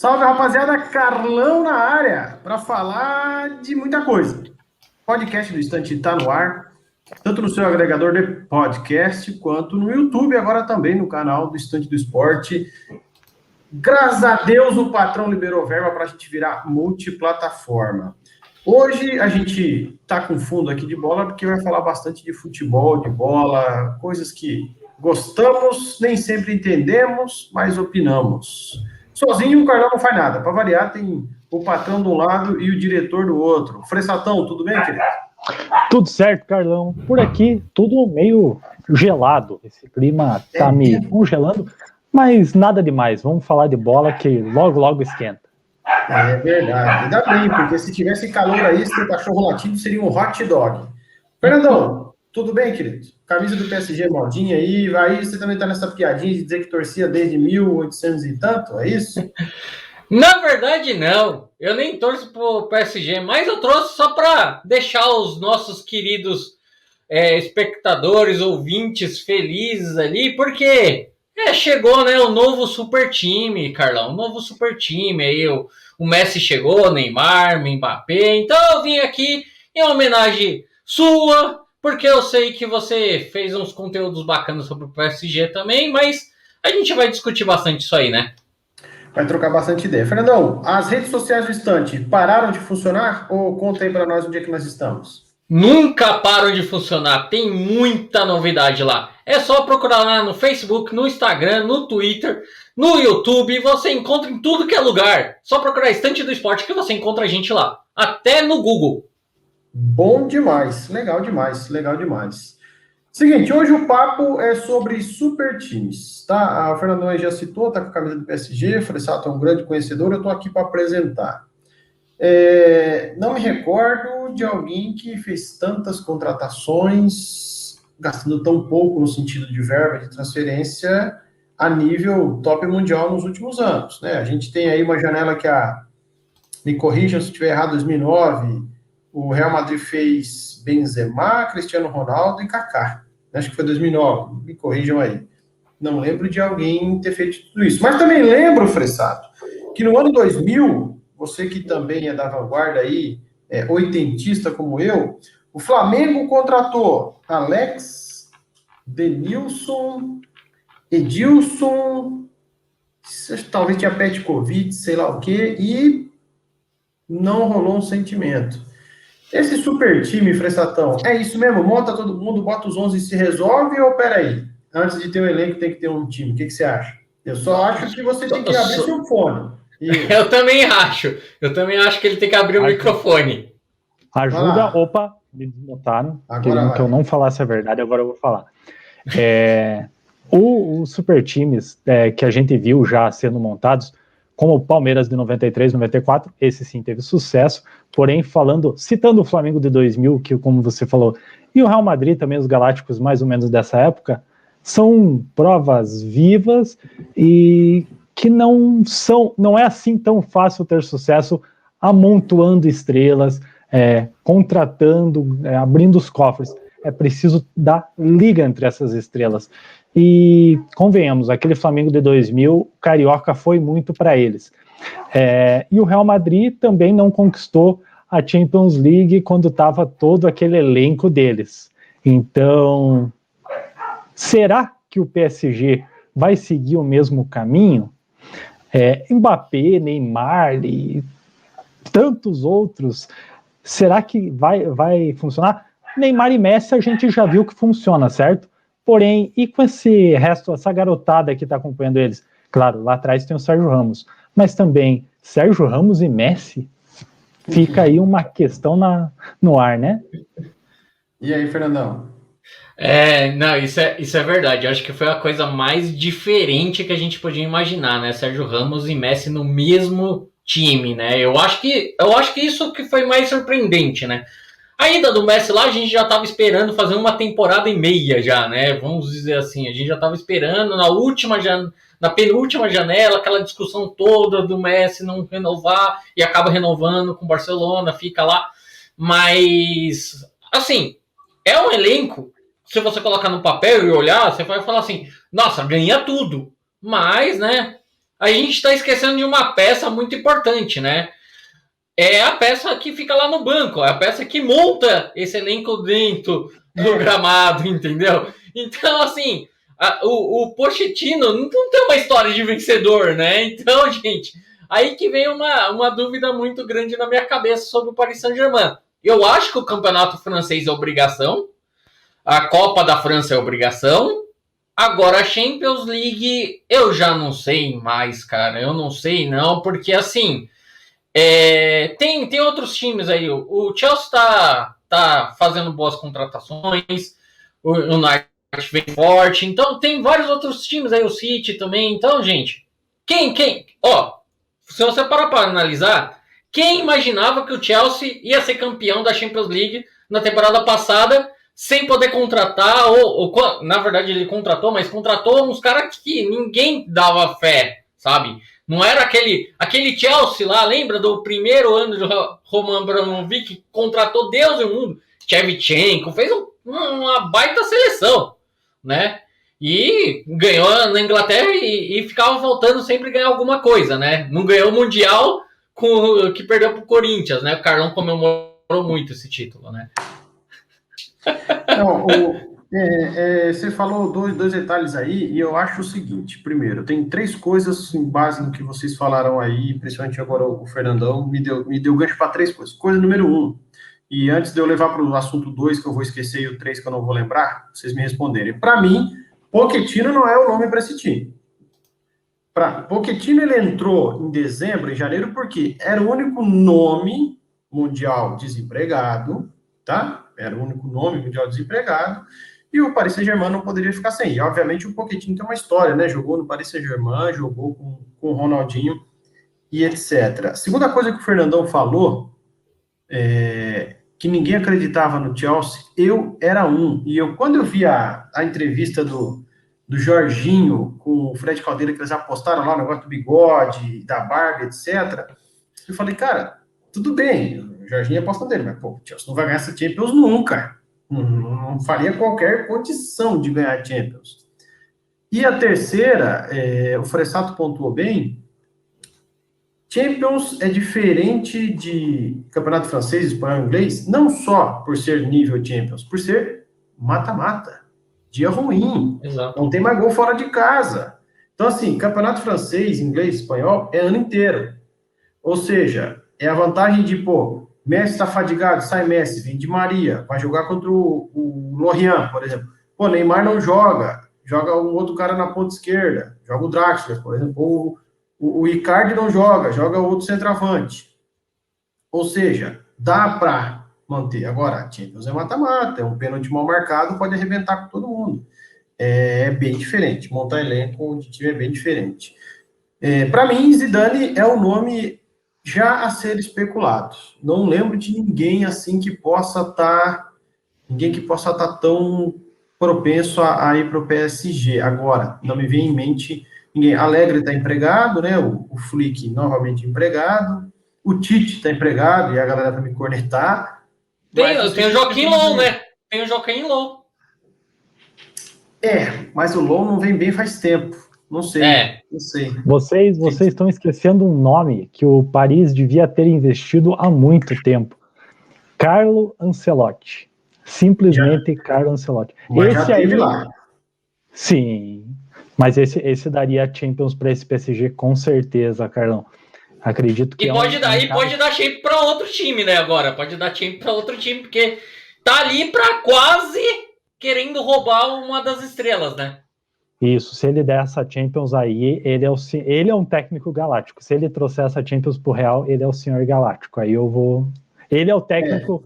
Salve, rapaziada, Carlão na área, para falar de muita coisa. O podcast do Estante está no ar, tanto no seu agregador de podcast, quanto no YouTube, agora também no canal do Estante do Esporte. Graças a Deus o patrão liberou verba para a gente virar multiplataforma. Hoje a gente está com fundo aqui de bola, porque vai falar bastante de futebol, de bola, coisas que gostamos, nem sempre entendemos, mas opinamos. Sozinho o Carlão não faz nada. Para variar, tem o patrão de um lado e o diretor do outro. Fressatão, tudo bem, querido? Tudo certo, Carlão. Por aqui, tudo meio gelado. Esse clima tá me congelando, mas nada demais. Vamos falar de bola que logo, logo esquenta. É verdade. Ainda bem, porque se tivesse calor aí, seu cachorro latido seria um hot dog. Fernandão, tudo bem, querido? Camisa do PSG modinha aí. Aí você também tá nessa piadinha de dizer que torcia desde 1800 e tanto, é isso? Na verdade, não. Eu nem torço pro PSG, mas eu trouxe só para deixar os nossos queridos espectadores, ouvintes felizes ali, porque chegou, né, o novo super time, Carlão. O novo super time aí, o Messi chegou, Neymar, Mbappé. Então eu vim aqui em homenagem sua, porque eu sei que você fez uns conteúdos bacanas sobre o PSG também, mas a gente vai discutir bastante isso aí, né? Vai trocar bastante ideia. Fernandão, as redes sociais do Estante pararam de funcionar? Ou conta aí para nós onde é que nós estamos? Nunca param de funcionar, tem muita novidade lá. É só procurar lá no Facebook, no Instagram, no Twitter, no YouTube, você encontra em tudo que é lugar. Só procurar Estante do Esporte que você encontra a gente lá. Até no Google. Bom demais, legal demais, legal demais. Seguinte, hoje o papo é sobre super times, tá? A Fernandão já citou, tá com a camisa do PSG, Fressato é um grande conhecedor, eu tô aqui para apresentar. Não me recordo de alguém que fez tantas contratações, gastando tão pouco no sentido de verba de transferência a nível top mundial nos últimos anos, né? A gente tem aí uma janela que me corrijam se estiver errado, 2009, o Real Madrid fez Benzema, Cristiano Ronaldo e Kaká. Acho que foi 2009, me corrijam aí. Não lembro de alguém ter feito tudo isso. Mas também lembro, Fressato, que no ano 2000, você que também é da vanguarda aí, oitentista como eu, o Flamengo contratou Alex, Denilson, Edilson, talvez tinha Petkovic, sei lá o quê, e não rolou um sentimento. Esse super time, Fressatão, é isso mesmo? Monta todo mundo, bota os 11 e se resolve? Ou peraí, antes de ter um elenco tem que ter um time? O que você acha? Eu só acho que você tem que abrir seu fone. Eu também acho que ele tem que abrir o microfone. Ajuda, opa, me desmontaram, queriam que eu não falasse a verdade, agora eu vou falar. Os super times que a gente viu já sendo montados, como o Palmeiras de 93, 94, esse sim teve sucesso, porém citando o Flamengo de 2000, que como você falou, e o Real Madrid também, os Galácticos mais ou menos dessa época, são provas vivas e que não é assim tão fácil ter sucesso amontoando estrelas, contratando, abrindo os cofres. É preciso dar liga entre essas estrelas. E convenhamos, aquele Flamengo de 2000, o Carioca foi muito para eles. E o Real Madrid também não conquistou a Champions League quando estava todo aquele elenco deles. Então, será que o PSG vai seguir o mesmo caminho? Mbappé, Neymar e tantos outros, será que vai funcionar? Neymar e Messi a gente já viu que funciona, certo? Porém, e com esse resto, essa garotada que está acompanhando eles? Claro, lá atrás tem o Sérgio Ramos, mas também Sérgio Ramos e Messi? Fica aí uma questão no ar, né? E aí, Fernandão? Não, isso é verdade. Eu acho que foi a coisa mais diferente que a gente podia imaginar, né? Sérgio Ramos e Messi no mesmo time, né? Eu acho que isso que foi mais surpreendente, né? A ida do Messi lá, a gente já estava esperando fazer uma temporada e meia já, né? Vamos dizer assim, a gente já estava esperando na penúltima janela, aquela discussão toda do Messi não renovar e acaba renovando com o Barcelona, fica lá. Mas, assim, é um elenco, se você colocar no papel e olhar, você vai falar assim, nossa, ganha tudo. Mas, né, a gente está esquecendo de uma peça muito importante, né? É a peça que fica lá no banco, é a peça que monta esse elenco dentro do gramado, entendeu? Então, assim, o Pochettino não tem uma história de vencedor, né? Então, gente, aí que vem uma dúvida muito grande na minha cabeça sobre o Paris Saint-Germain. Eu acho que o campeonato francês é obrigação, a Copa da França é obrigação, agora a Champions League eu já não sei mais, cara, eu não sei não, porque assim... tem outros times aí. O Chelsea tá fazendo boas contratações. O United vem forte. Então tem vários outros times aí. O City também. Então, gente, Ó, se você parar para analisar, quem imaginava que o Chelsea ia ser campeão da Champions League na temporada passada sem poder contratar? Na verdade, ele contratou, mas contratou uns caras que ninguém dava fé, sabe? Não era aquele Chelsea lá, lembra do primeiro ano do Roman Abramovich, que contratou Deus e o mundo? Shevchenko, fez uma baita seleção, né? E ganhou na Inglaterra e ficava voltando sempre ganhar alguma coisa, né? Não ganhou o Mundial que perdeu pro Corinthians, né? O Carlão comemorou muito esse título, né? Não, você falou dois detalhes aí, e eu acho o seguinte: primeiro, tem três coisas em base no que vocês falaram aí, principalmente agora o Fernandão me deu gancho para três coisas. Coisa número um, e antes de eu levar para o assunto dois, que eu vou esquecer, e o três, que eu não vou lembrar, vocês me responderem. Para mim, Pochettino não é o nome para esse time. Pochettino, ele entrou em dezembro, em janeiro, porque era o único nome mundial desempregado, tá? Era o único nome mundial desempregado, e o Paris Saint-Germain não poderia ficar sem. E, obviamente, o Pochettino tem uma história, né? Jogou no Paris Saint-Germain, jogou com o Ronaldinho e etc. A segunda coisa que o Fernandão falou, que ninguém acreditava no Chelsea, eu era um. E quando eu vi a entrevista do Jorginho com o Fred Caldeira, que eles apostaram lá no negócio do bigode, da barba, etc., eu falei, cara, tudo bem, o Jorginho é aposta dele, mas, pô, o Chelsea não vai ganhar essa Champions nunca. Não faria qualquer condição de ganhar a Champions. E a terceira, o Fressato pontuou bem, Champions é diferente de campeonato francês, espanhol, inglês, não só por ser nível Champions, por ser mata-mata, dia ruim, Exato. Não tem mais gol fora de casa. Então, assim, campeonato francês, inglês, espanhol, é ano inteiro. Ou seja, é a vantagem de, pô, Messi está fadigado, sai Messi, vem de Maria, vai jogar contra o Lorient, por exemplo. Pô, Neymar não joga um outro cara na ponta esquerda, joga o Draxler, por exemplo, ou o Icardi não joga outro centroavante. Ou seja, dá para manter. Agora, a Champions é mata-mata, é um pênalti mal marcado, pode arrebentar com todo mundo. É bem diferente, montar elenco de time é bem diferente. Para mim, Zidane é o nome já a ser especulado. Não lembro de ninguém assim que possa estar tão propenso a ir para o PSG. Agora, não me vem em mente ninguém. Alegre está empregado, né? O Flick novamente empregado. O Tite está empregado e a galera vai me cornetar. Tem o Joaquim Low, né? Tem o Joaquim Low. Mas o Low não vem bem faz tempo. Não sei. Não sei. Vocês estão esquecendo um nome que o Paris devia ter investido há muito tempo. Carlo Ancelotti. Simplesmente Carlo Ancelotti. Mas esse já teve lá. Sim. Mas esse daria Champions para esse PSG com certeza, Carlão. Acredito que pode dar shape para outro time, né? Agora pode dar shape para outro time, porque tá ali para quase querendo roubar uma das estrelas, né? Isso, se ele der essa Champions aí, ele é um técnico galáctico. Se ele trouxer essa Champions pro Real, ele é o senhor galáctico. Aí eu vou... Ele é o técnico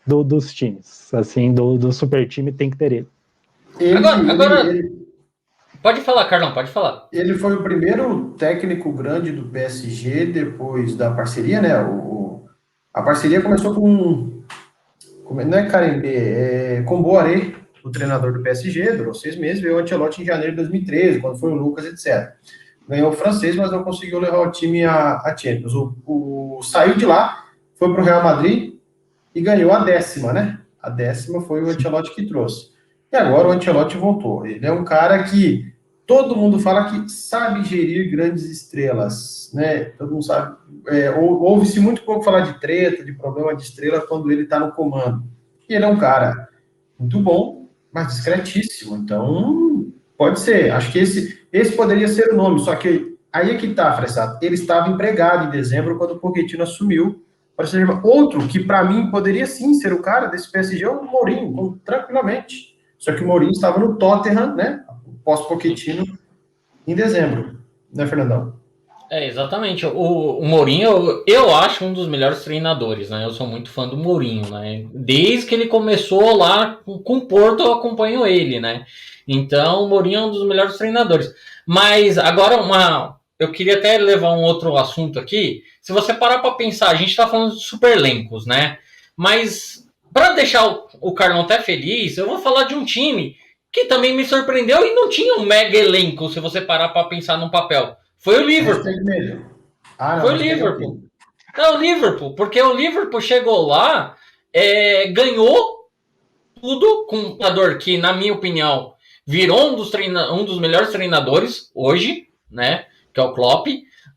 dos times. Assim, do super time tem que ter ele. Pode falar, Carlão, pode falar. Ele foi o primeiro técnico grande do PSG depois da parceria, né? A parceria começou não é Carembê, com Boaré, o treinador do PSG, durou 6 meses, veio o Ancelotti em janeiro de 2013, quando foi o Lucas, etc. Ganhou o francês, mas não conseguiu levar o time a Champions. Saiu de lá, foi para o Real Madrid e ganhou a 10ª, né? A 10ª foi o Ancelotti que trouxe. E agora o Ancelotti voltou. Ele é um cara que todo mundo fala que sabe gerir grandes estrelas, né? Todo mundo sabe. Ouve-se muito pouco falar de treta, de problema de estrela quando ele está no comando. E ele é um cara muito bom, mas discretíssimo. Então, pode ser. Acho que esse poderia ser o nome. Só que aí é que tá, Fressato. Ele estava empregado em dezembro quando o Pochettino assumiu. Outro que, para mim, poderia sim ser o cara desse PSG é o Mourinho, tranquilamente. Só que o Mourinho estava no Tottenham, né? Pós-Pochettino, em dezembro. Né, Fernandão? Exatamente. O Mourinho, eu acho um dos melhores treinadores, né? Eu sou muito fã do Mourinho, né? Desde que ele começou lá com o Porto, eu acompanho ele, né? Então, o Mourinho é um dos melhores treinadores. Mas agora eu queria até levar um outro assunto aqui. Se você parar para pensar, a gente está falando de super elencos, né? Mas para deixar o Carlão até feliz, eu vou falar de um time que também me surpreendeu e não tinha um mega elenco, se você parar para pensar no papel. Foi o Liverpool. Foi o Liverpool. Não, o Liverpool, porque o Liverpool chegou lá, ganhou tudo com um treinador que, na minha opinião, virou um dos melhores treinadores hoje, né? Que é o Klopp,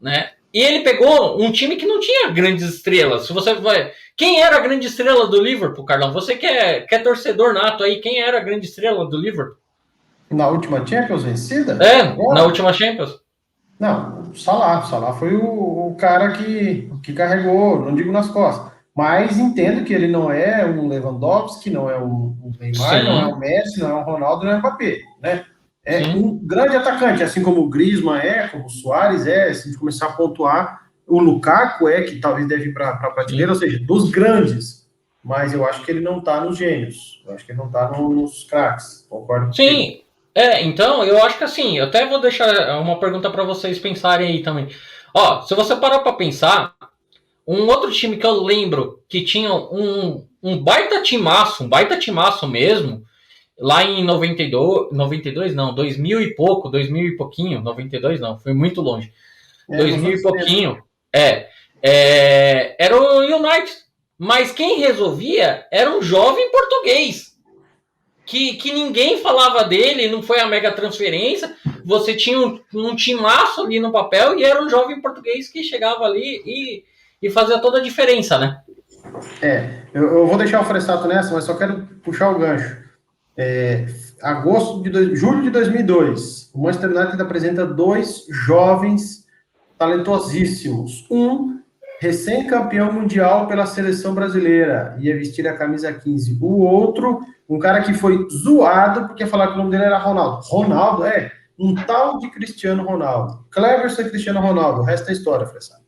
né? E ele pegou um time que não tinha grandes estrelas. Se você vai, quem era a grande estrela do Liverpool, Carlão? Você que é torcedor nato aí, quem era a grande estrela do Liverpool? Na última Champions vencida? Na última Champions. Não, o Salah foi o cara que carregou, não digo nas costas, mas entendo que ele não é um Lewandowski, não é um Neymar, não é um Messi, não é um Ronaldo, não é um Mbappé, né? É um grande atacante, assim como o Griezmann como o Suárez se a gente começar a pontuar, o Lukaku que talvez deve ir para a prateleira, ou seja, dos grandes, mas eu acho que ele não está nos gênios, eu acho que ele não está nos craques, concordo? Sim. Então, eu acho que assim, eu até vou deixar uma pergunta para vocês pensarem aí também. Ó, se você parar para pensar, um outro time que eu lembro que tinha um baita timaço mesmo, lá em 92 não, 2000 e pouco, 2000 e pouquinho, 92 não, foi muito longe. 2000 e pouquinho, era o United. Mas quem resolvia era um jovem português. Que ninguém falava dele, não foi a mega transferência, você tinha um timaço ali no papel e era um jovem português que chegava ali e fazia toda a diferença, né? Eu vou deixar o Fressato nessa, mas só quero puxar o gancho. Julho de 2002, o Manchester United apresenta dois jovens talentosíssimos. Um recém-campeão mundial pela seleção brasileira, ia vestir a camisa 15. O outro, um cara que foi zoado porque falar que o nome dele era Ronaldo. Ronaldo um tal de Cristiano Ronaldo. Cleverson e Cristiano Ronaldo, o resto é história, Fressato.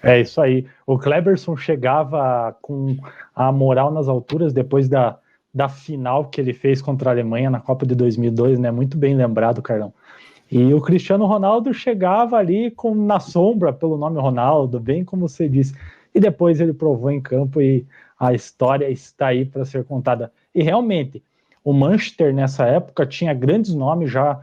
É isso aí. O Cleberson chegava com a moral nas alturas depois da final que ele fez contra a Alemanha na Copa de 2002, né? Muito bem lembrado, Carlão. E o Cristiano Ronaldo chegava ali na sombra pelo nome Ronaldo, bem como você disse. E depois ele provou em campo e a história está aí para ser contada. E realmente, o Manchester nessa época tinha grandes nomes já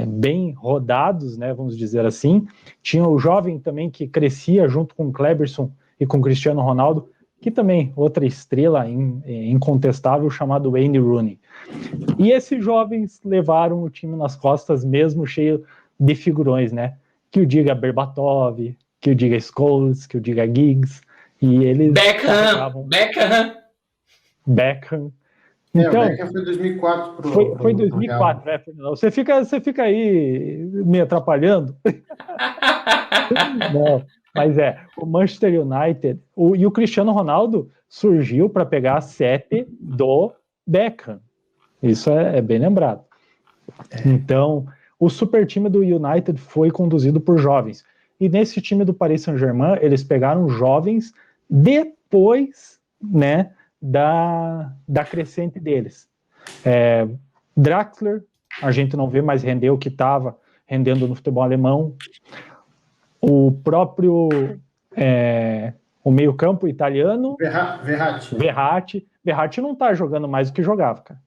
bem rodados, né, vamos dizer assim. Tinha o jovem também que crescia junto com o Cleberson e com o Cristiano Ronaldo, que também outra estrela incontestável, chamado Wayne Rooney. E esses jovens levaram o time nas costas, mesmo cheio de figurões, né? Que o diga Berbatov, que o diga Scholes, que o diga Giggs, e eles... Beckham. Então, o Beckham foi 2004. Foi 2004, né, Fernando? Você fica aí me atrapalhando. Não, mas o Manchester United e o Cristiano Ronaldo surgiu para pegar a 7 do Beckham. Isso é bem lembrado. Então, o super time do United foi conduzido por jovens. E nesse time do Paris Saint-Germain, eles pegaram jovens depois, né, da crescente deles. Draxler, a gente não vê mais render o que estava rendendo no futebol alemão. O próprio o meio-campo italiano, Verratti não está jogando mais do que jogava, cara.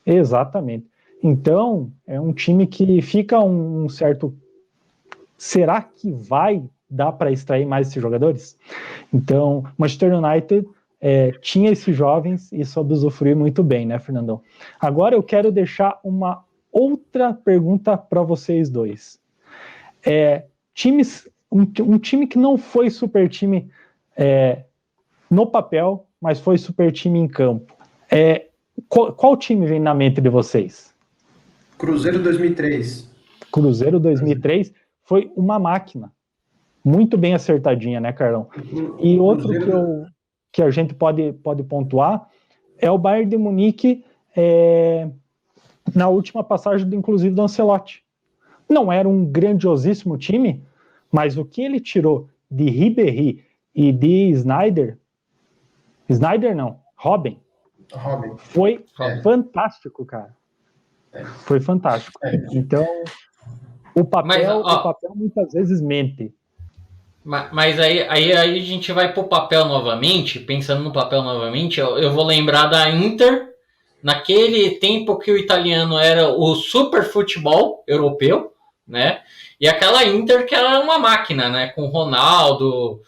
Exatamente. Então, é um time que fica um certo... Será que vai dar para extrair mais esses jogadores? Então, Manchester United tinha esses jovens e soube usufruir muito bem, né, Fernandão? Agora eu quero deixar uma outra pergunta para vocês dois. Um time que não foi super time no papel, mas foi super time em campo. Qual time vem na mente de vocês? Cruzeiro 2003. Cruzeiro 2003 foi uma máquina. Muito bem acertadinha, né, Carlão? E outro que a gente pode pontuar é o Bayern de Munique na última passagem, inclusive, do Ancelotti. Não era um grandiosíssimo time, mas o que ele tirou de Ribéry e de Robben, foi fantástico, cara. Foi fantástico. Então, o papel muitas vezes mente. Mas aí a gente vai pro papel novamente, pensando no papel novamente, eu vou lembrar da Inter, naquele tempo que o italiano era o super futebol europeu, né? E aquela Inter que era uma máquina, né? Com o Ronaldo,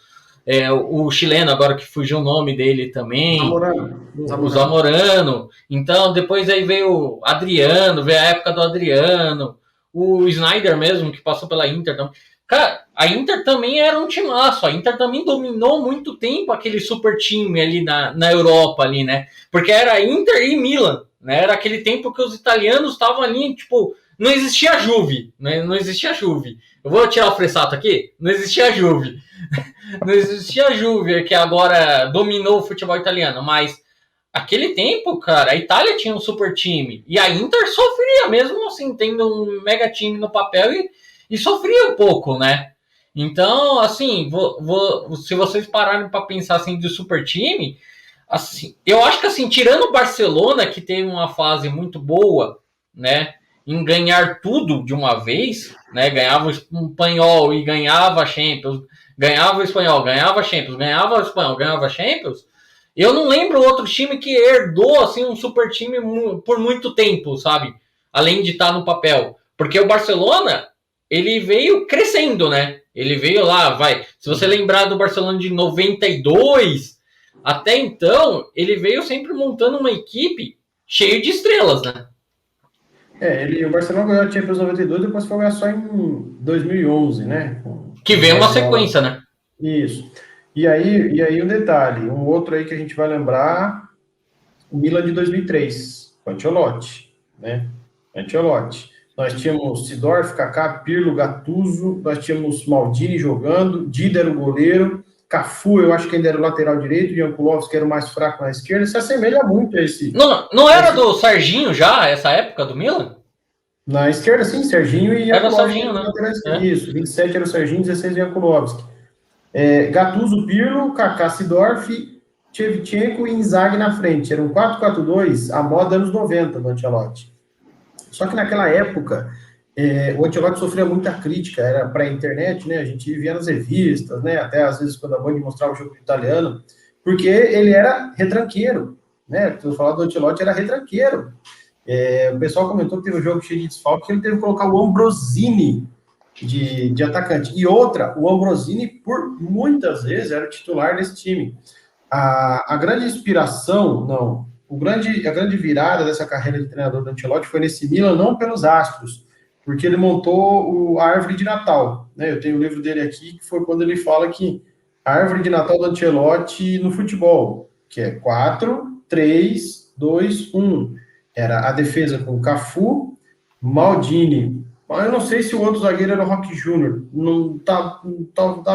o chileno, agora que fugiu o nome dele também, o Zamorano. Então, depois aí veio o Adriano, veio a época do Adriano, o Snyder mesmo, que passou pela Inter também. Cara, a Inter também era um timaço. A Inter também dominou muito tempo aquele super time ali na Europa, ali, né? Porque era Inter e Milan, né? Era aquele tempo que os italianos estavam ali, tipo, não existia Juve, né? Não existia Juve. Eu vou tirar o Fressato aqui? Não existia Juve. Não existia Juve, que agora dominou o futebol italiano, mas aquele tempo, cara, a Itália tinha um super time. E a Inter sofria, mesmo assim, tendo um mega time no papel e sofria um pouco, né? Então, assim, se vocês pararem para pensar assim de super time, assim, eu acho que assim, tirando o Barcelona, que teve uma fase muito boa, né, em ganhar tudo de uma vez, né, ganhava o espanhol e ganhava a Champions, ganhava o espanhol, ganhava a Champions, ganhava o espanhol, ganhava a Champions. Eu não lembro outro time que herdou assim um super time por muito tempo, sabe? Além de estar no papel, porque o Barcelona ele veio crescendo, né? Ele veio lá, se você lembrar do Barcelona de 92, até então, ele veio sempre montando uma equipe cheia de estrelas, né? O Barcelona ganhou a Champions 92, depois foi ganhar só em 2011, né? Que veio uma sequência, né? Isso. E aí um detalhe, um outro aí que a gente vai lembrar, o Milan de 2003, o Ancelotti, né? Ancelotti. Nós tínhamos Seedorf, Kaká, Pirlo, Gattuso, nós tínhamos Maldini jogando, Dida era o goleiro, Cafu, eu acho que ainda era o lateral direito, Jankulovski era o mais fraco na esquerda, se assemelha muito a esse... Não era do Serginho já, essa época do Milan? Na esquerda, sim, Serginho e Jankulovski. Era o Serginho, né? Isso, 27 era o Serginho, 16 Jankulovski. Gattuso, Pirlo, Kaká, Seedorf, Shevchenko e Inzaghi na frente. Era um 4-4-2, a moda anos 90 do Ancelotti. Só que naquela época, o Ancelotti sofria muita crítica, era para a internet, né? A gente via nas revistas, né? Até às vezes quando a Band mostrava o jogo italiano, porque ele era retranqueiro, né? Se eu falar do Ancelotti, era retranqueiro. O pessoal comentou que teve um jogo cheio de desfalque, ele teve que colocar o Ambrosini de atacante. E outra, o Ambrosini, por muitas vezes, era o titular desse time. A grande inspiração, a grande virada dessa carreira de treinador do Ancelotti foi nesse Milan, não pelos astros, porque ele montou a árvore de Natal, né? Eu tenho o livro dele aqui, que foi quando ele fala que a árvore de Natal do Ancelotti no futebol, que é 4, 3, 2, 1. Era a defesa com Cafu, Maldini. Eu não sei se o outro zagueiro era o Roque Júnior, não tá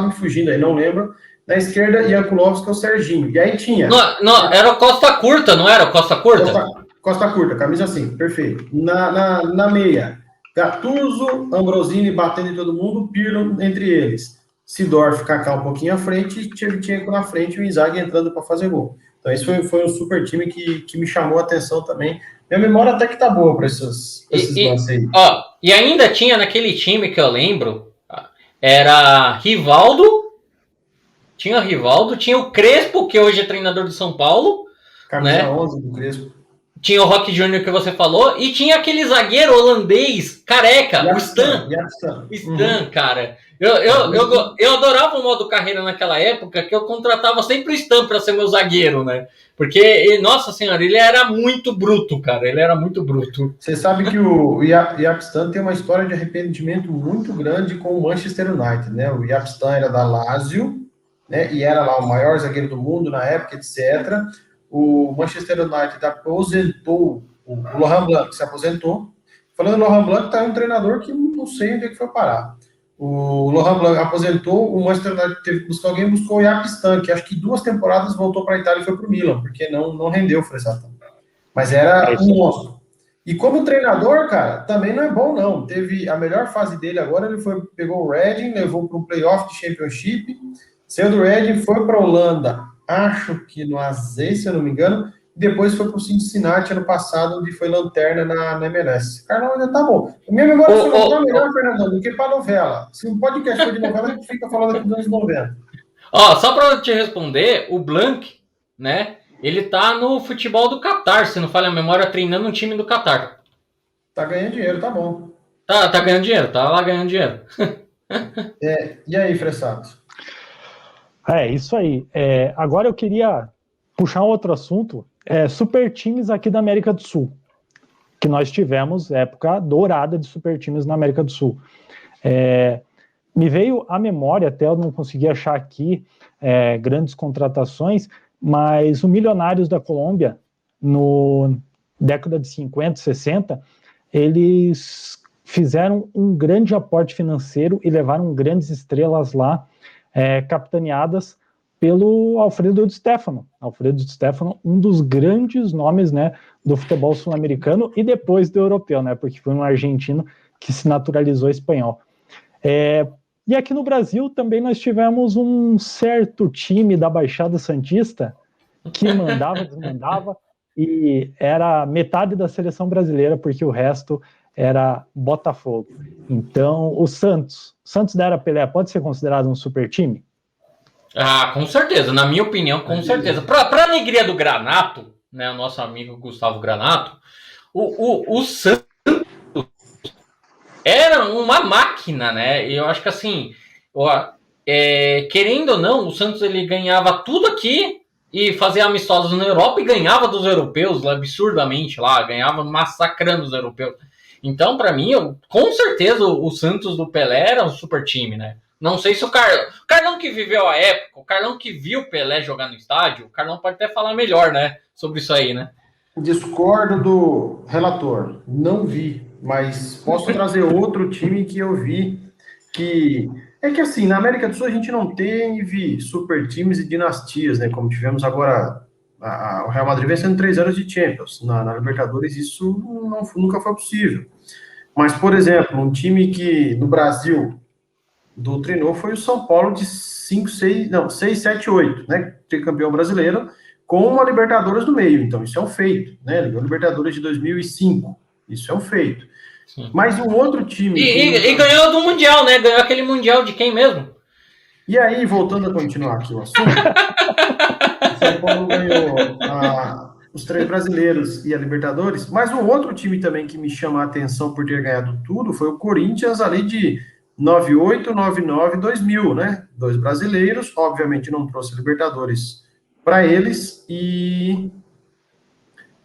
me fugindo aí, não lembro. Na esquerda, Jankulovski, o Serginho. E aí tinha... Não, era o Costa Curta, não era o Costa Curta? Costa Curta, camisa assim, perfeito. Na meia, Gattuso, Ambrosini batendo em todo mundo, Pirlo entre eles. Seedorf, Kaká um pouquinho à frente, Shevchenko na frente e o Inzaghi entrando para fazer gol. Então esse foi um super time que me chamou a atenção também. Minha memória até que tá boa para esses lances aí. E ainda tinha naquele time que eu lembro, era Rivaldo, tinha o Crespo, que hoje é treinador de São Paulo. Camisa 11 do Crespo. Tinha o Rock Júnior que você falou, e tinha aquele zagueiro holandês, careca, o Stan. Stan, cara. Eu adorava o modo carreira naquela época, que eu contratava sempre o Stan para ser meu zagueiro, né? Porque, nossa senhora, ele era muito bruto, cara. Ele era muito bruto. Você sabe que o Jaap Stan tem uma história de arrependimento muito grande com o Manchester United, né? O Jaap Stan era da Lazio, né? E era lá o maior zagueiro do mundo na época, etc. O Manchester United aposentou, o Laurent Blanc se aposentou. Falando do Laurent Blanc, tá um treinador que não sei onde é que foi parar. O Laurent Blanc aposentou, o Manchester United teve que buscar alguém, buscou o Jaap Stan, que acho que 2 temporadas voltou para a Itália e foi para o Milan, porque não rendeu o Fressatão. Mas era um monstro. E como treinador, cara, também não é bom, não. Teve a melhor fase dele agora, ele pegou o Reading, levou para um playoff de Championship, saiu do Reading, foi para a Holanda, acho que no AZ, se eu não me engano, e depois foi para o Cincinnati ano passado, onde foi lanterna na MLS. Carlão ainda tá bom. A minha memória tá melhor, Fernandão, do que para novela. Se um podcast for de novela, a gente fica falando aqui dos anos 90. Ó, só para te responder, o Blanc, né, ele tá no futebol do Catar, se não falha a memória, treinando um time do Catar. Tá ganhando dinheiro, tá bom. Tá ganhando dinheiro, tá lá ganhando dinheiro. E aí, Fressato? É, isso aí. Agora eu queria puxar um outro assunto. Super times aqui da América do Sul, que nós tivemos época dourada de super times na América do Sul. Me veio à memória, até eu não consegui achar aqui grandes contratações, mas o Milionários da Colômbia, no década de 50, 60, eles fizeram um grande aporte financeiro e levaram grandes estrelas lá, capitaneadas pelo Alfredo Di Stefano. Alfredo Di Stefano, um dos grandes nomes, né, do futebol sul-americano e depois do europeu, né, porque foi um argentino que se naturalizou espanhol. E aqui no Brasil também nós tivemos um certo time da Baixada Santista que mandava, desmandava, e era metade da seleção brasileira, porque o resto era Botafogo. Então, o Santos da Era Pelé pode ser considerado um super time? Ah, com certeza, na minha opinião, com certeza. Para alegria do Granato, né, o nosso amigo Gustavo Granato, o Santos era uma máquina, né? Eu acho que assim, querendo ou não, o Santos ele ganhava tudo aqui e fazia amistosos na Europa e ganhava dos europeus absurdamente lá, ganhava massacrando os europeus. Então, para mim, com certeza o Santos do Pelé era um super time, né? Não sei se o Carlão que viveu a época, o Carlão que viu o Pelé jogar no estádio, o Carlão pode até falar melhor, né, sobre isso aí, né? Discordo do relator, não vi, mas posso trazer outro time que eu vi, que assim, na América do Sul a gente não teve super times e dinastias, né, como tivemos agora, o Real Madrid vencendo 3 anos de Champions, na Libertadores isso nunca foi possível. Mas, por exemplo, um time que no Brasil doutrinou foi o São Paulo de 6, 7, 8, né, tricampeão brasileiro, com uma Libertadores no meio, então isso é um feito, né, Libertadores de 2005, isso é um feito. Sim. Mas um outro time... E ganhou do Mundial, né, ganhou aquele Mundial de quem mesmo? E aí, voltando a continuar aqui o assunto, o São Paulo ganhou os 3 brasileiros e a Libertadores, mas um outro time também que me chama a atenção por ter ganhado tudo foi o Corinthians ali de 98, 99, 2000, né? 2 brasileiros, obviamente não trouxe Libertadores para eles e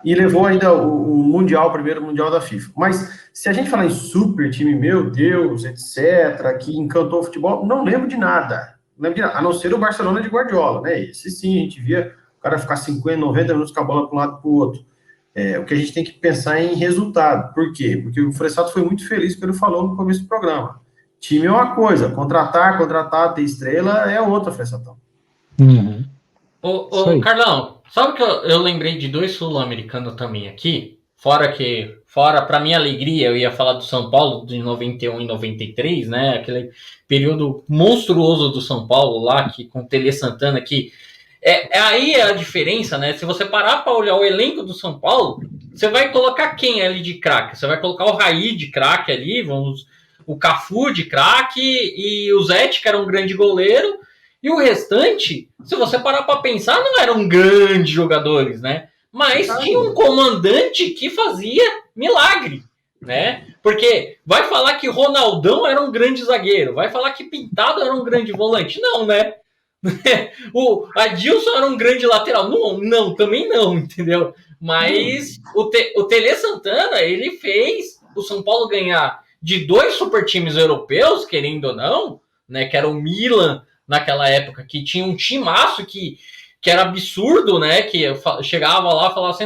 levou ainda o Mundial, o primeiro Mundial da FIFA. Mas se a gente falar em super time, meu Deus, etc., que encantou o futebol, não lembro de nada. A não ser o Barcelona de Guardiola, né? Esse sim, a gente via o cara ficar 50, 90 minutos com a bola para um lado para o outro. O que a gente tem que pensar em resultado. Por quê? Porque o Fressato foi muito feliz que ele falou no começo do programa. Time é uma coisa, contratar, ter estrela é outra, Fressatão. Uhum. Ô, Carlão, sabe que eu lembrei de 2 sul-americanos também aqui? Fora, para minha alegria, eu ia falar do São Paulo de 91 e 93, né? Aquele período monstruoso do São Paulo lá, com o Tele Santana, que aí é a diferença, né? Se você parar para olhar o elenco do São Paulo, você vai colocar quem ali de craque? Você vai colocar o Raí de craque ali, o Cafu de craque e o Zete, que era um grande goleiro, e o restante, se você parar para pensar, não eram grandes jogadores, né? mas tinha um comandante que fazia milagre, né? Porque vai falar que Ronaldão era um grande zagueiro, vai falar que Pintado era um grande volante. Não, né? O Adilson era um grande lateral. Não, também não, entendeu? Mas o Tele Santana, ele fez o São Paulo ganhar de 2 super times europeus, querendo ou não, né? Que era o Milan naquela época, que tinha um timaço que era absurdo, né? Que chegava lá e falava assim,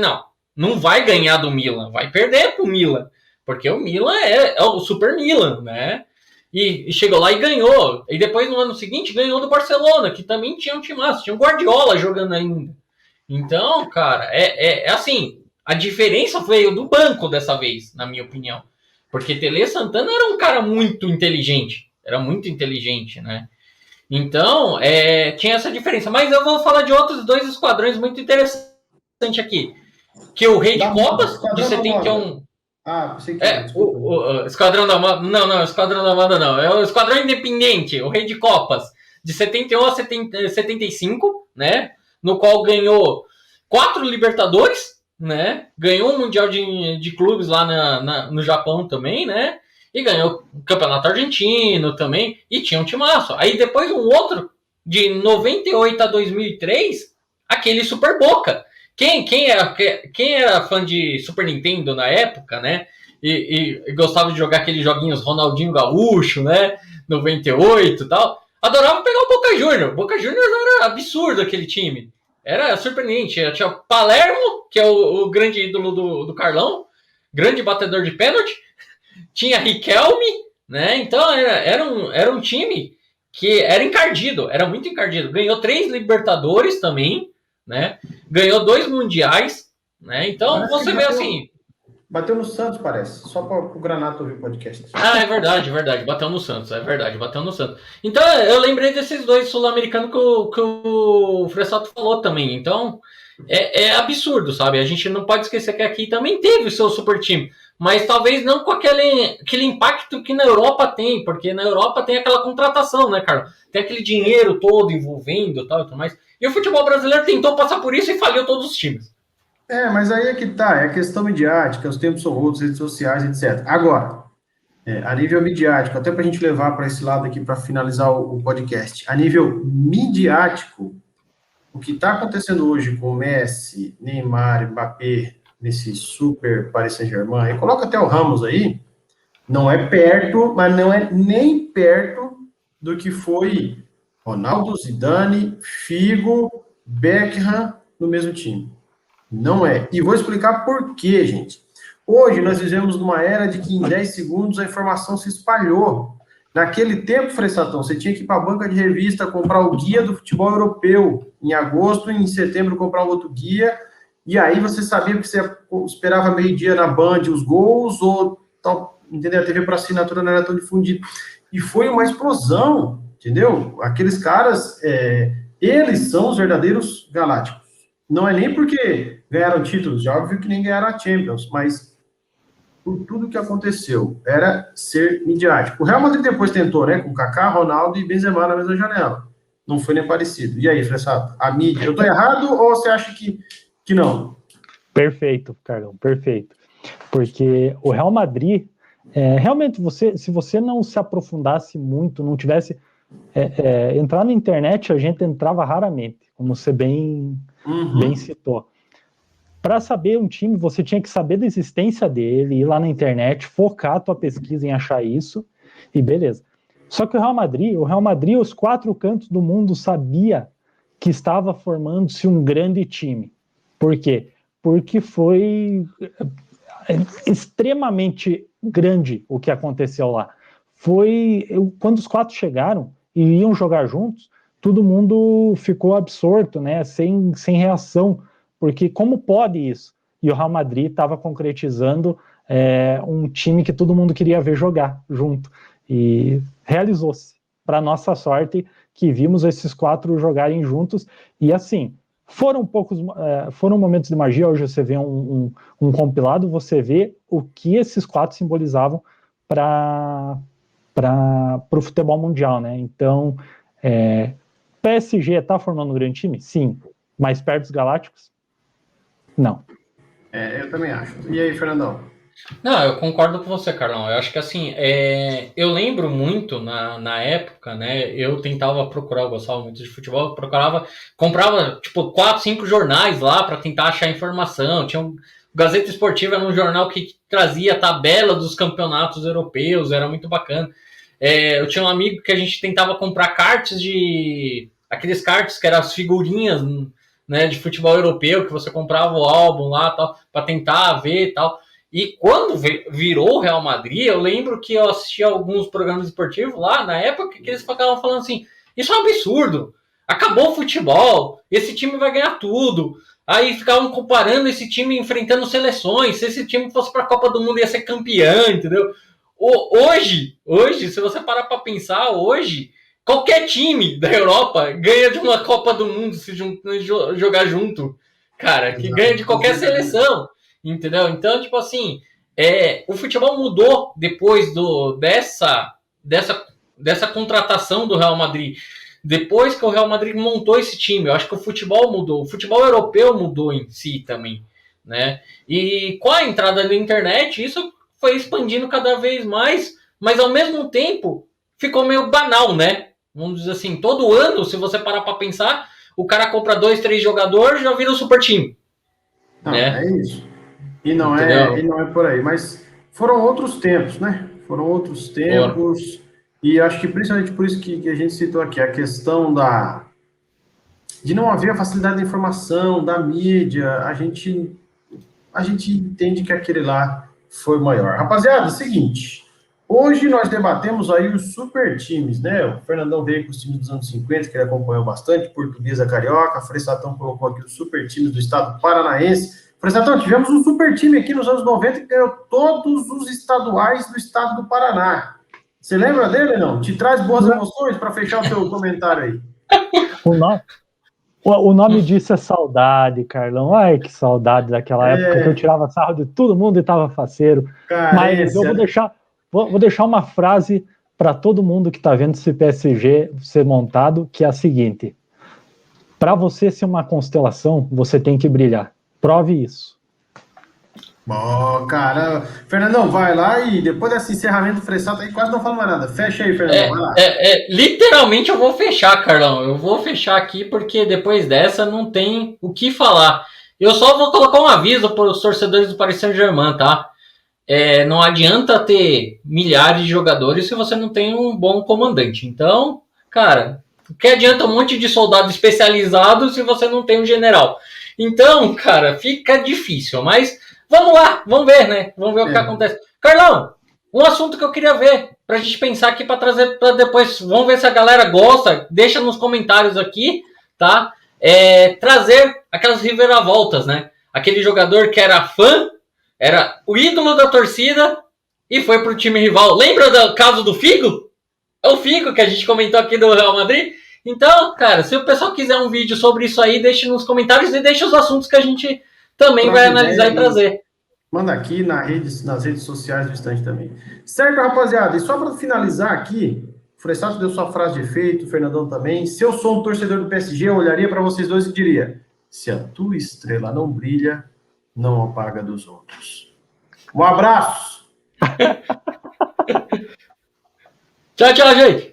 não vai ganhar do Milan, vai perder pro Milan, porque o Milan é o Super Milan, né? E chegou lá e ganhou. E depois, no ano seguinte, ganhou do Barcelona, que também tinha um timaço, tinha um Guardiola jogando ainda. Então, cara, é assim, a diferença veio do banco dessa vez, na minha opinião. Porque Tele Santana era um cara muito inteligente, né? Então, tinha essa diferença. Mas eu vou falar de outros 2 esquadrões muito interessantes aqui. Que o Rei de Copas, de 71... pensei que o Esquadrão da Moda. Não, Esquadrão da Moda não. É o Esquadrão Independente, o Rei de Copas, de 71 a 75, né? No qual ganhou 4 Libertadores, né? Ganhou um Mundial de Clubes lá no Japão também, né? E ganhou o Campeonato Argentino também. E tinha um timaço. Aí depois um outro, de 98 a 2003, aquele Super Boca. Quem era fã de Super Nintendo na época, né? E gostava de jogar aqueles joguinhos Ronaldinho Gaúcho, né? 98 e tal. Adorava pegar o Boca Juniors. Boca Juniors era absurdo aquele time. Era surpreendente. Tinha o Palermo, que é o grande ídolo do Carlão. Grande batedor de pênalti. Tinha Riquelme, né? Então era um time que era encardido. Era muito encardido. Ganhou 3 Libertadores também, né? Ganhou 2 mundiais, né? Então parece você vê assim. Bateu no Santos, parece. Só para o Granato ouvir o podcast. É verdade. Bateu no Santos, é verdade. Bateu no Santos. Então eu lembrei desses 2 sul-americanos que o Fressato falou também. Então é absurdo, sabe? A gente não pode esquecer que aqui também teve o seu super time. Mas talvez não com aquele impacto que na Europa tem, porque na Europa tem aquela contratação, né, Carlos? Tem aquele dinheiro todo envolvendo tal e tudo mais. E o futebol brasileiro tentou passar por isso e faliu todos os times. Mas aí é que tá, é a questão midiática, os tempos são outros, redes sociais, etc. Agora, a nível midiático, até para a gente levar para esse lado aqui para finalizar o podcast, a nível midiático, o que está acontecendo hoje com o Messi, Neymar, Mbappé, nesse super Paris Saint-Germain, e coloca até o Ramos aí, não é perto, mas não é nem perto do que foi Ronaldo, Zidane, Figo, Beckham no mesmo time. Não é. E vou explicar por quê, gente. Hoje nós vivemos numa era de que em 10 segundos a informação se espalhou. Naquele tempo, Fressatão, você tinha que ir para a banca de revista comprar o guia do futebol europeu. Em agosto, em setembro, comprar outro guia. E aí você sabia que você esperava meio-dia na Band os gols, ou tal, entendeu? A TV por assinatura não era tão difundida. E foi uma explosão, entendeu? Aqueles caras, eles são os verdadeiros galácticos. Não é nem porque ganharam títulos, já óbvio que nem ganharam a Champions, mas por tudo que aconteceu, era ser midiático. O Real Madrid depois tentou, né, com Kaká, Ronaldo e Benzema na mesma janela. Não foi nem parecido. E aí, Fressato, a mídia, eu tô errado ou você acha que não? Perfeito, Carlão, perfeito. Porque o Real Madrid, realmente, se você não se aprofundasse muito, não tivesse... entrar na internet, a gente entrava raramente, como você bem citou. Para saber um time, você tinha que saber da existência dele, ir lá na internet, focar a tua pesquisa em achar isso, e beleza. Só que o Real Madrid, os 4 cantos do mundo sabia que estava formando-se um grande time. Por quê? Porque foi extremamente grande o que aconteceu lá. Quando os 4 chegaram e iam jogar juntos, todo mundo ficou absorto, né, sem reação, porque como pode isso? E o Real Madrid estava concretizando um time que todo mundo queria ver jogar junto, e realizou-se. Para nossa sorte, que vimos esses 4 jogarem juntos, e assim, foram momentos de magia. Hoje você vê um compilado, você vê o que esses 4 simbolizavam para o futebol mundial, né? Então, PSG está formando um grande time? Sim. Mais perto dos Galácticos? Não. Eu também acho. E aí, Fernandão? Não, eu concordo com você, Carlão. Eu acho que assim, eu lembro muito na época, né? Eu tentava procurar, eu gostava muito de futebol, eu comprava tipo 4, 5 jornais lá para tentar achar informação. Tinha o Gazeta Esportiva, era um jornal que trazia a tabela dos campeonatos europeus, era muito bacana. Eu tinha um amigo que a gente tentava comprar cards aqueles cards que eram as figurinhas, né, de futebol europeu, que você comprava o álbum lá, tal, para tentar ver e tal. E quando virou o Real Madrid, eu lembro que eu assistia alguns programas esportivos lá, na época, que eles ficavam falando assim, isso é um absurdo, acabou o futebol, esse time vai ganhar tudo. Aí ficavam comparando esse time enfrentando seleções, se esse time fosse para a Copa do Mundo ia ser campeão, entendeu? Hoje, se você parar para pensar, hoje, qualquer time da Europa ganha de uma Copa do Mundo se jogar junto, cara, que ganha de qualquer seleção. Entendeu? Então, tipo assim, o futebol mudou depois dessa contratação do Real Madrid. Depois que o Real Madrid montou esse time, eu acho que o futebol mudou. O futebol europeu mudou em si também, né? E com a entrada da internet, isso foi expandindo cada vez mais, mas ao mesmo tempo ficou meio banal, né? Vamos dizer assim, todo ano, se você parar para pensar, o cara compra 2, 3 jogadores, já vira um super time, Não, né? é isso. E Entendeu? não é por aí. Mas foram outros tempos, né? Foram outros tempos. E acho que principalmente por isso que a gente citou aqui, a questão de não haver a facilidade da informação, da mídia, a gente entende que aquele lá foi maior. Rapaziada, é o seguinte, hoje nós debatemos aí os super times, né? O Fernandão veio com os times dos anos 50, que ele acompanhou bastante, Portuguesa, Carioca, a Fressatão colocou aqui os super times do estado paranaense. Fressatão, tivemos um super time aqui nos anos 90 que ganhou todos os estaduais do estado do Paraná. Você lembra dele, não? Te traz boas emoções para fechar o seu comentário aí. O nome disso é saudade, Carlão. Ai, que saudade daquela época que eu tirava sarro de todo mundo e tava faceiro. Mas eu vou deixar uma frase para todo mundo que está vendo esse PSG ser montado, que é a seguinte: para você ser uma constelação, você tem que brilhar. Prove isso. Bom, cara. Fernandão, vai lá e depois desse encerramento do Fressato aí, quase não falo mais nada. Fecha aí, Fernandão, vai lá. Literalmente eu vou fechar, Carlão. Eu vou fechar aqui porque depois dessa não tem o que falar. Eu só vou colocar um aviso para os torcedores do Paris Saint-Germain, tá? Não adianta ter milhares de jogadores se você não tem um bom comandante. Então, cara, o que adianta um monte de soldado especializado se você não tem um general? Então, cara, fica difícil. Mas vamos lá, vamos ver, né? Vamos ver o que acontece. Carlão, um assunto que eu queria ver, pra gente pensar aqui, pra trazer pra depois. Vamos ver se a galera gosta. Deixa nos comentários aqui, tá? Trazer aquelas reviravoltas, né? Aquele jogador que era fã, era o ídolo da torcida e foi pro time rival. Lembra do caso do Figo? É o Figo que a gente comentou aqui do Real Madrid. Então, cara, se o pessoal quiser um vídeo sobre isso aí, deixe nos comentários e deixe os assuntos que a gente também vai analisar e trazer. Manda aqui nas redes sociais do Estante também. Certo, rapaziada? E só para finalizar aqui, o Fressato deu sua frase de efeito, o Fernandão também. Se eu sou um torcedor do PSG, eu olharia para vocês dois e diria: se a tua estrela não brilha, não apaga dos outros. Um abraço! Tchau, tchau, gente!